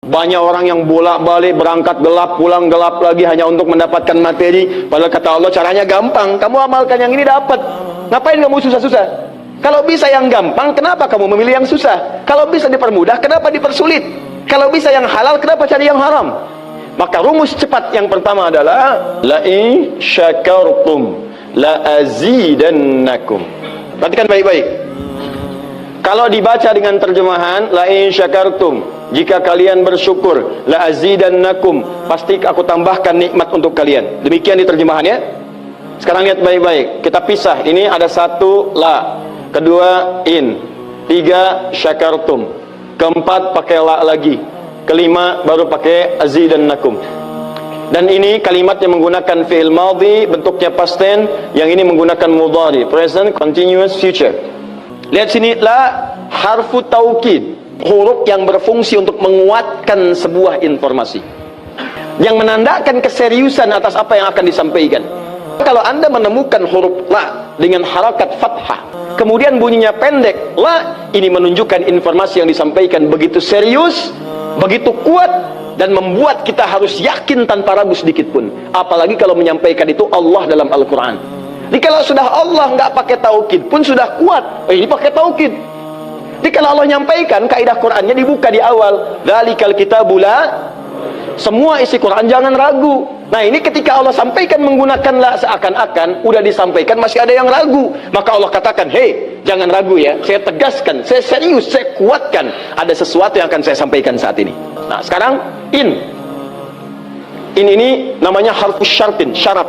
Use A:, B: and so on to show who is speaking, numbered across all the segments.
A: Banyak orang yang bolak-balik berangkat gelap, pulang gelap lagi hanya untuk mendapatkan materi. Padahal kata Allah caranya gampang. Kamu amalkan yang ini dapat. Ngapain kamu susah-susah? Kalau bisa yang gampang, kenapa kamu memilih yang susah? Kalau bisa dipermudah, kenapa dipersulit? Kalau bisa yang halal, kenapa cari yang haram? Maka rumus cepat yang pertama adalah la in syakartum la azidannakum. Perhatikan baik-baik. Kalau dibaca dengan terjemahan la in syakartum, jika kalian bersyukur, la azidannakum, pasti aku tambahkan nikmat untuk kalian. Demikian di terjemahannya. Sekarang lihat baik-baik. Kita pisah. Ini ada satu la, kedua in, tiga syakartum, keempat pakai la lagi, kelima baru pakai azidannakum. Dan ini kalimat yang menggunakan fi'il madhi, bentuknya past tense, yang ini menggunakan mudhari, present continuous future. Lihat sini, la harfu taukid, huruf yang berfungsi untuk menguatkan sebuah informasi, yang menandakan keseriusan atas apa yang akan disampaikan. Kalau Anda menemukan huruf la dengan harakat fathah, kemudian bunyinya pendek, la, ini menunjukkan informasi yang disampaikan begitu serius, begitu kuat, dan membuat kita harus yakin tanpa ragu sedikit pun. Apalagi kalau menyampaikan itu Allah dalam Al-Quran. Jadi kalau sudah Allah nggak pakai taukid pun sudah kuat, ini pakai taukid. Jadi kalau Allah nyampaikan, kaidah Qurannya dibuka di awal, dzalikal kitabul la, semua isi Quran jangan ragu. Nah ini ketika Allah sampaikan menggunakan la, seakan-akan udah disampaikan masih ada yang ragu. Maka Allah katakan, hei jangan ragu ya, saya tegaskan, saya serius, saya kuatkan, ada sesuatu yang akan saya sampaikan saat ini. Nah sekarang in ini namanya harfus syartin, syarat,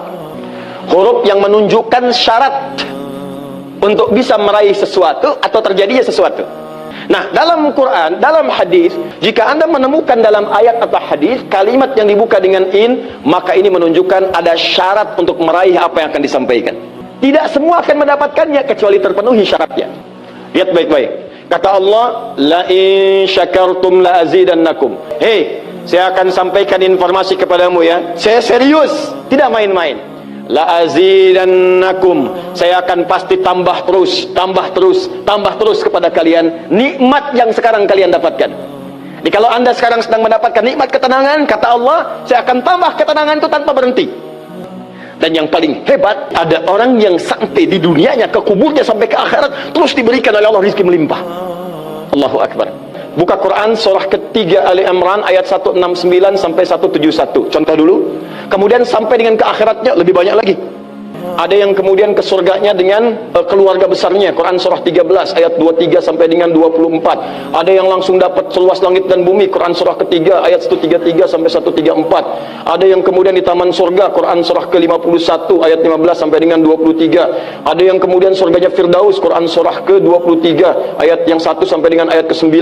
A: huruf yang menunjukkan syarat untuk bisa meraih sesuatu atau terjadinya sesuatu. Nah, dalam Quran, dalam hadis, jika Anda menemukan dalam ayat atau hadis kalimat yang dibuka dengan in, maka ini menunjukkan ada syarat untuk meraih apa yang akan disampaikan. Tidak semua akan mendapatkannya kecuali terpenuhi syaratnya. Lihat baik-baik. Kata Allah, la in syakartum la azidannakum. Hei, saya akan sampaikan informasi kepadamu ya. Saya serius, tidak main-main. La azidannakum, saya akan pasti tambah terus, tambah terus, tambah terus kepada kalian nikmat yang sekarang kalian dapatkan. Jadi kalau Anda sekarang sedang mendapatkan nikmat ketenangan, kata Allah, saya akan tambah ketenangan itu tanpa berhenti. Dan yang paling hebat, ada orang yang sampai di dunianya, ke kuburnya, sampai ke akhirat, terus diberikan oleh Allah rizki melimpah. Allahu Akbar. Buka Quran surah ketiga Ali Imran ayat 169 sampai 171. Contoh dulu. Kemudian sampai dengan ke akhiratnya lebih banyak lagi. Ada yang kemudian ke surganya dengan keluarga besarnya. Quran surah 13 ayat 23 sampai dengan 24. Ada yang langsung dapat seluas langit dan bumi. Quran surah ketiga ayat 133 sampai 134. Ada yang kemudian di taman surga. Quran surah ke-51 ayat 15 sampai dengan 23. Ada yang kemudian surganya Firdaus. Quran surah ke-23 ayat yang 1 sampai dengan ayat ke-9.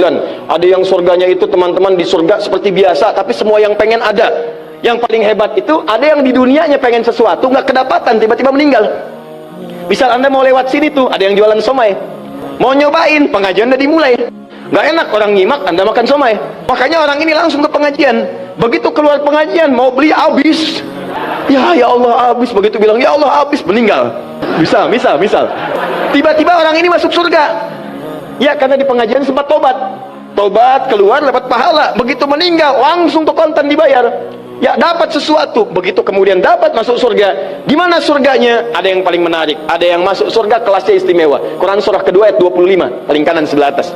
A: Ada yang surganya itu teman-teman di surga seperti biasa, tapi semua yang pengen ada. Yang paling hebat itu, ada yang di dunianya pengen sesuatu, nggak kedapatan, tiba-tiba meninggal. Misal Anda mau lewat sini tuh, ada yang jualan somai, mau nyobain, pengajian udah dimulai. Nggak enak orang nyimak, Anda makan somai. Makanya orang ini langsung ke pengajian. Begitu keluar pengajian, mau beli habis. Ya Allah habis, begitu bilang ya Allah habis, meninggal. Misal. Tiba-tiba orang ini masuk surga. Ya karena di pengajian sempat tobat keluar dapat pahala. Begitu meninggal, langsung tuh kontan dibayar. Ya dapat sesuatu, begitu kemudian dapat masuk surga. Gimana surganya? Ada yang paling menarik, ada yang masuk surga kelasnya istimewa. Quran surah kedua ayat 25, paling kanan sebelah atas.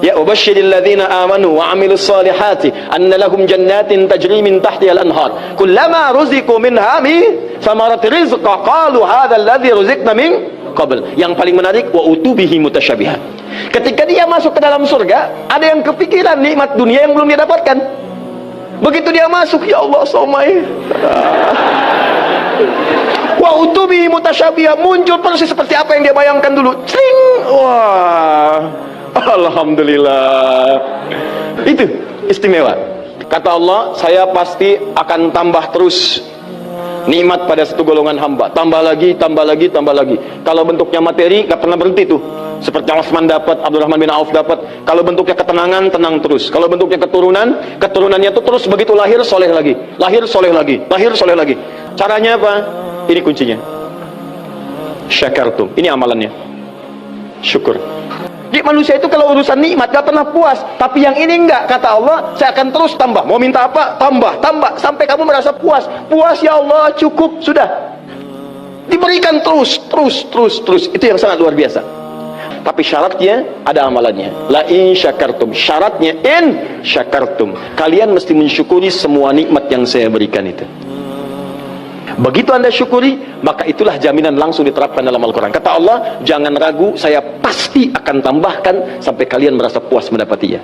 A: Ya wabasyiril ladzina amanu wa amilus solihati anna lahum jannatin tajri min tahtiha al-anhar kullama ruziqu minha min thamarati rizqa qalu hadzal ladzi ruziqna min qabl. Yang paling menarik, wa utubihi mutasyabihat. Ketika dia masuk ke dalam surga, ada yang kepikiran nikmat dunia yang belum dia dapatkan. Begitu dia masuk, ya Allah somai, wa utubi mutasyabihah, muncul persis seperti apa yang dia bayangkan dulu. Cling, wah, alhamdulillah. Itu istimewa. Kata Allah, saya pasti akan tambah terus nikmat pada satu golongan hamba. Tambah lagi. Kalau bentuknya materi, nggak pernah berhenti tuh. Seperti Utsman dapat, Abdurrahman bin Auf dapat. Kalau bentuknya ketenangan, tenang terus. Kalau bentuknya keturunannya itu terus begitu lahir soleh lagi, lahir soleh lagi. Caranya apa? Ini kuncinya. Syakartum. Ini amalannya. Syukur. Jadi manusia itu kalau urusan nikmat gak pernah puas. Tapi yang ini enggak, kata Allah, saya akan terus tambah. Mau minta apa? Tambah, tambah, sampai kamu merasa puas. Puas ya Allah, cukup, sudah. Diberikan terus. Itu yang sangat luar biasa. Tapi syaratnya ada amalannya. La in syakartum. Syaratnya in syakartum. Kalian mesti mensyukuri semua nikmat yang saya berikan itu. Begitu Anda syukuri, maka itulah jaminan langsung diterapkan dalam Al-Quran. Kata Allah, jangan ragu, saya pasti akan tambahkan sampai kalian merasa puas mendapatinya.